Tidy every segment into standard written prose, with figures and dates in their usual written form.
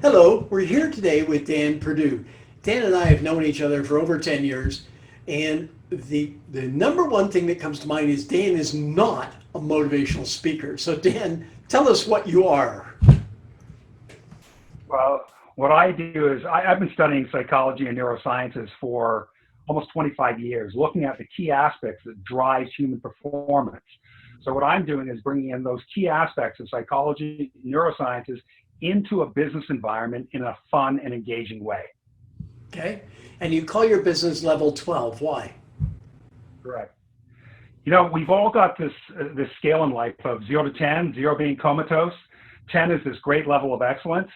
Hello, we're here today with Dan Perdue. Dan and I have known each other for over 10 years, and the number one thing that comes to mind is Dan is not a motivational speaker. So, Dan, tell us what you are. Well, what I do is I've been studying psychology and neurosciences for almost 25 years, looking at the key aspects that drives human performance. So what I'm doing is bringing in those key aspects of psychology, neurosciences into a business environment in a fun and engaging way. Okay? And you call your business level 12. Why? Correct. You know, we've all got this scale in life of 0 to 10, 0 being comatose. 10 is this great level of excellence.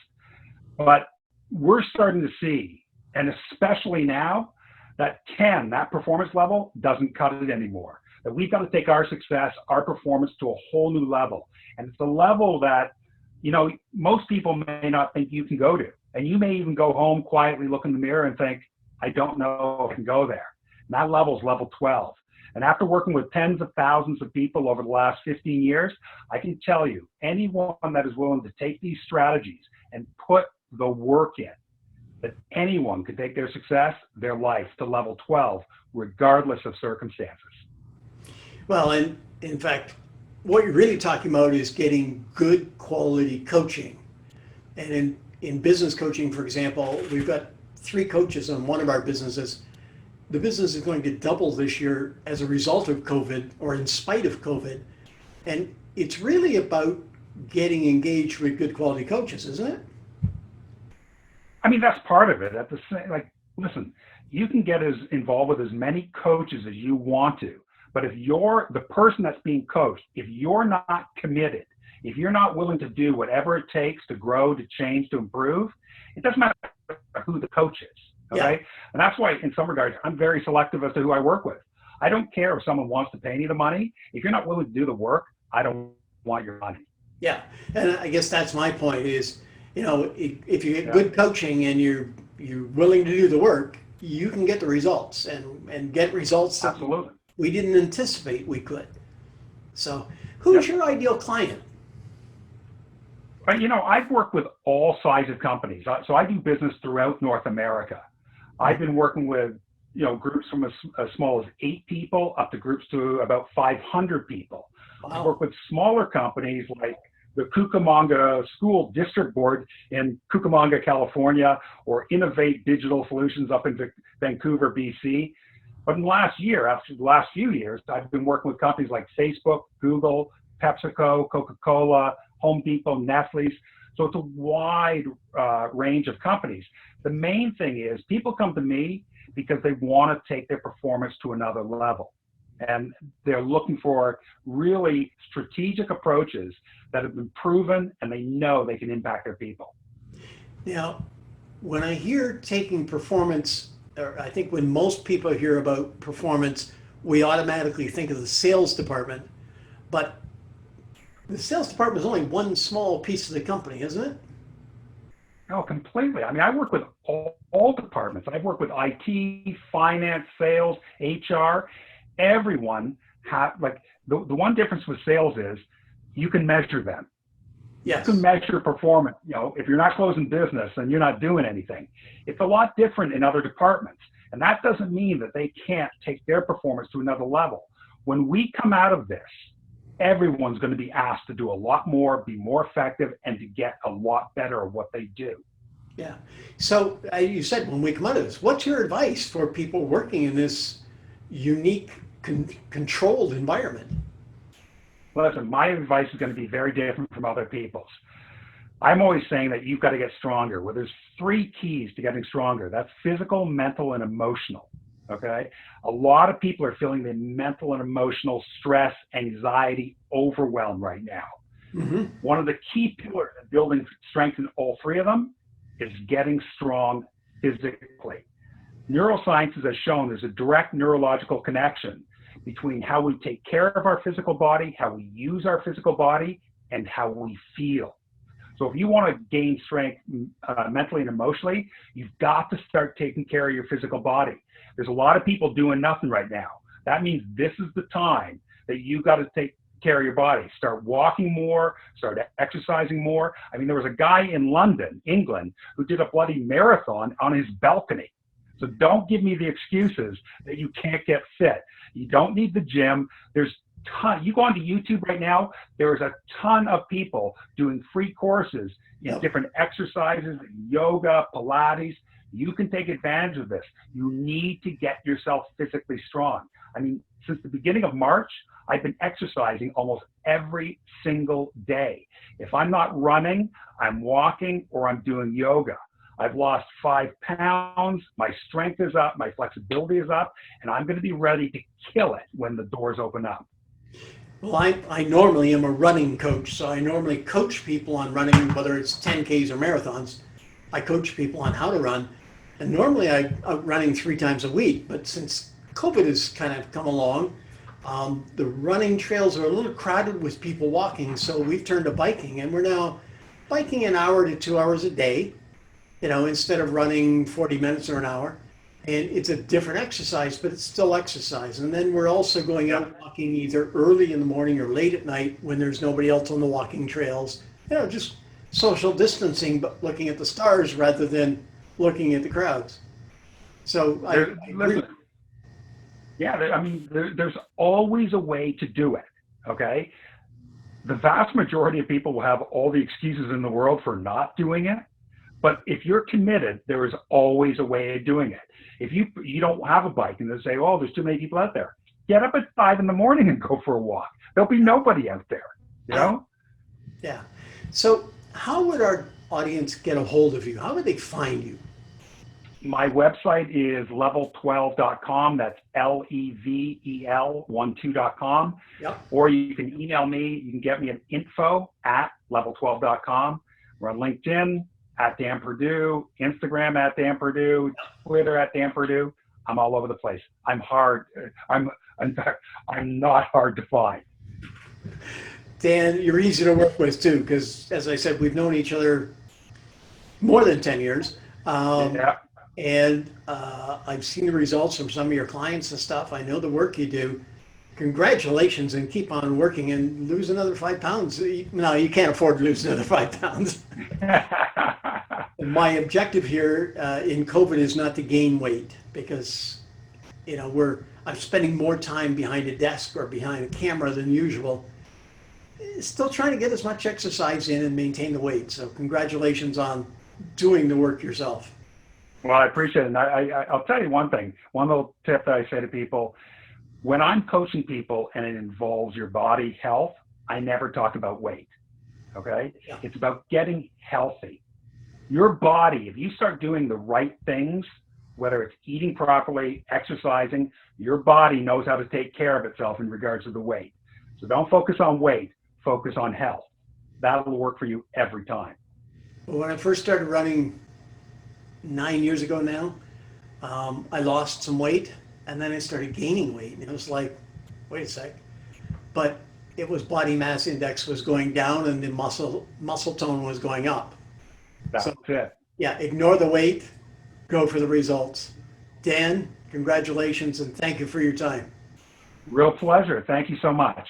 But we're starting to see, and especially now, that 10, that performance level, doesn't cut it anymore. That we've got to take our success, our performance to a whole new level. And it's a level that, you know, most people may not think you can go to. And you may even go home quietly, look in the mirror and think, I don't know if I can go there. And that level is level 12. And after working with tens of thousands of people over the last 15 years, I can tell you, anyone that is willing to take these strategies and put the work in, that anyone could take their success, their life to level 12, regardless of circumstances. Well, and in fact, what you're really talking about is getting good quality coaching. And in business coaching, for example, we've got three coaches on one of our businesses. The business is going to double this year as a result of COVID or in spite of COVID. And it's really about getting engaged with good quality coaches, isn't it? I mean, that's part of it. At the same, like, listen, you can get as involved with as many coaches as you want to, but if you're the person that's being coached, if you're not committed, if you're not willing to do whatever it takes to grow, to change, to improve, it doesn't matter who the coach is. Okay. Yeah. And that's why, in some regards, I'm very selective as to who I work with. I don't care if someone wants to pay me the money. If you're not willing to do the work, I don't want your money. Yeah. And I guess that's my point is, you know, if you get good coaching and you're willing to do the work, you can get the results and get results that Absolutely. we didn't anticipate we could. So who's your ideal client? You know, I've worked with all sizes of companies. So I do business throughout North America. I've been working with, you know, groups from as small as 8 people up to groups to about 500 people. Wow. I work with smaller companies like the Cucamonga School District Board in Cucamonga, California, or Innovate Digital Solutions up in Vancouver, BC. But in the last year, after the last few years, I've been working with companies like Facebook, Google, PepsiCo, Coca-Cola, Home Depot, Nestle's. So it's a wide range of companies. The main thing is people come to me because they want to take their performance to another level. And they're looking for really strategic approaches that have been proven and they know they can impact their people. Now, when I hear taking performance, or I think when most people hear about performance, we automatically think of the sales department. But the sales department is only one small piece of the company, isn't it? No, completely. I mean, I work with all departments. I've worked with IT, finance, sales, HR. Everyone like the one difference with sales is you can measure them. Yes. You can measure performance. You know, if you're not closing business, then you're not doing anything. It's a lot different in other departments. And that doesn't mean that they can't take their performance to another level. When we come out of this, everyone's going to be asked to do a lot more, be more effective, and to get a lot better at what they do. Yeah. So you said when we come out of this, what's your advice for people working in this unique, controlled environment? Well, listen, my advice is going to be very different from other people's. I'm always saying that you've got to get stronger. Well, there's 3 keys to getting stronger. That's physical, mental, and emotional. Okay? A lot of people are feeling the mental and emotional stress, anxiety, overwhelm right now. Mm-hmm. One of the key pillars in building strength in all 3 of them is getting strong physically. Neuroscience has shown there's a direct neurological connection between how we take care of our physical body, how we use our physical body, and how we feel. So if you want to gain strength mentally and emotionally, you've got to start taking care of your physical body. There's a lot of people doing nothing right now. That means this is the time that you've got to care of your body. Start walking more, start exercising more. I mean, there was a guy in London, England, who did a bloody marathon on his balcony. So don't give me the excuses that you can't get fit. You don't need the gym. There's you go onto YouTube right now, there's a ton of people doing free courses in different exercises, yoga, Pilates. You can take advantage of this. You need to get yourself physically strong. I mean, since the beginning of March, I've been exercising almost every single day. If I'm not running, I'm walking or I'm doing yoga. I've lost 5 pounds, my strength is up, my flexibility is up, and I'm going to be ready to kill it when the doors open up. Well, I normally am a running coach, so I normally coach people on running, whether it's 10Ks or marathons. I coach people on how to run, and normally I'm running 3 times a week, but since COVID has kind of come along, the running trails are a little crowded with people walking, so we've turned to biking, and we're now biking an hour to 2 hours a day, instead of running 40 minutes or an hour. And it's a different exercise, but it's still exercise. And then we're also going out walking either early in the morning or late at night when there's nobody else on the walking trails. Just social distancing, but looking at the stars rather than looking at the crowds. So I agree. There's always a way to do it, okay? The vast majority of people will have all the excuses in the world for not doing it. But if you're committed, there is always a way of doing it. If you don't have a bike and they say, oh, there's too many people out there, get up at 5 in the morning and go for a walk. There'll be nobody out there, Yeah. So how would our audience get a hold of you? How would they find you? My website is level12.com. That's level12.com. Yep. Or you can email me. You can get me at info@level12.com. We're on LinkedIn at Dan Perdue, Instagram at Dan Perdue, Twitter at Dan Perdue. I'm all over the place. In fact, I'm not hard to find. Dan, you're easy to work with too, because as I said, we've known each other more than 10 years. And I've seen the results from some of your clients and stuff. I know the work you do. Congratulations, and keep on working and lose another 5 pounds. No, you can't afford to lose another 5 pounds. My objective here in COVID is not to gain weight, because I'm spending more time behind a desk or behind a camera than usual. Still trying to get as much exercise in and maintain the weight. So congratulations on doing the work yourself. Well, I appreciate it. And I'll tell you one thing, one little tip that I say to people: when I'm coaching people and it involves your body health, I never talk about weight, okay? Yeah. It's about getting healthy. Your body, if you start doing the right things, whether it's eating properly, exercising, your body knows how to take care of itself in regards to the weight. So don't focus on weight, focus on health. That'll work for you every time. Well, when I first started running 9 years ago now, I lost some weight. And then I started gaining weight, and it was like, wait a sec. But it was body mass index was going down and the muscle tone was going up. That's it. Yeah, ignore the weight, go for the results. Dan, congratulations, and thank you for your time. Real pleasure. Thank you so much.